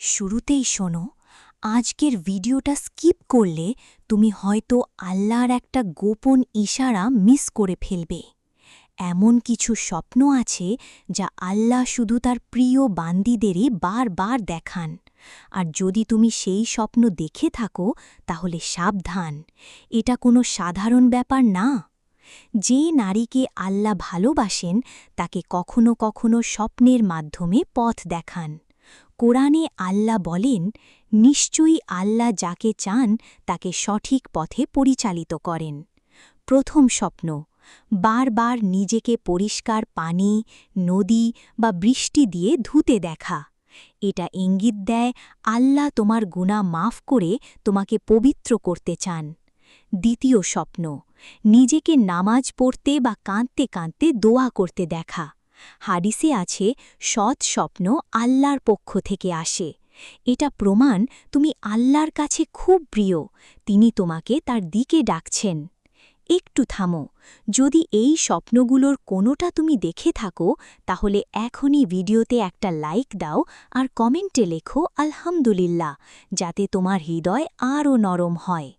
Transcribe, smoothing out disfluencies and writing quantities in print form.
শুরুতেই শোনো, আজকের ভিডিওটা স্কিপ করলে তুমি হয়তো আল্লাহর একটা গোপন ইশারা মিস করে ফেলবে। এমন কিছু স্বপ্ন আছে যা আল্লাহ শুধু তার প্রিয় বান্দীদেরই বারবার দেখান। আর যদি তুমি সেই স্বপ্ন দেখে থাকো তাহলে সাবধান, এটা কোনো সাধারণ ব্যাপার না। যে নারীকে আল্লাহ ভালোবাসেন তাকে কখনো কখনো স্বপ্নের মাধ্যমে পথ দেখান। কোরআনে আল্লাহ বলেন, নিশ্চয়ই আল্লাহ যাকে চান তাকে সঠিক পথে পরিচালিত করেন। প্রথম স্বপ্ন, বারবার নিজেকে পরিষ্কার পানি, নদী বা বৃষ্টি দিয়ে ধুতে দেখা। এটা ইঙ্গিত দেয় আল্লাহ তোমার গুনাহ মাফ করে তোমাকে পবিত্র করতে চান। দ্বিতীয় স্বপ্ন, নিজেকে নামাজ পড়তে বা কাঁদতে কাঁদতে দোয়া করতে দেখা। হাদিসে আছে, সৎ স্বপ্ন আল্লাহর পক্ষ থেকে আসে। এটা প্রমাণ তুমি আল্লাহর কাছে খুব প্রিয়, তিনি তোমাকে তার দিকে ডাকছেন। একটু থামো, যদি এই স্বপ্নগুলোর কোনোটা তুমি দেখে থাকো তাহলে এখনই ভিডিওতে একটা লাইক দাও আর কমেন্টে লেখো আলহামদুলিল্লাহ, যাতে তোমার হৃদয় আরও নরম হয়।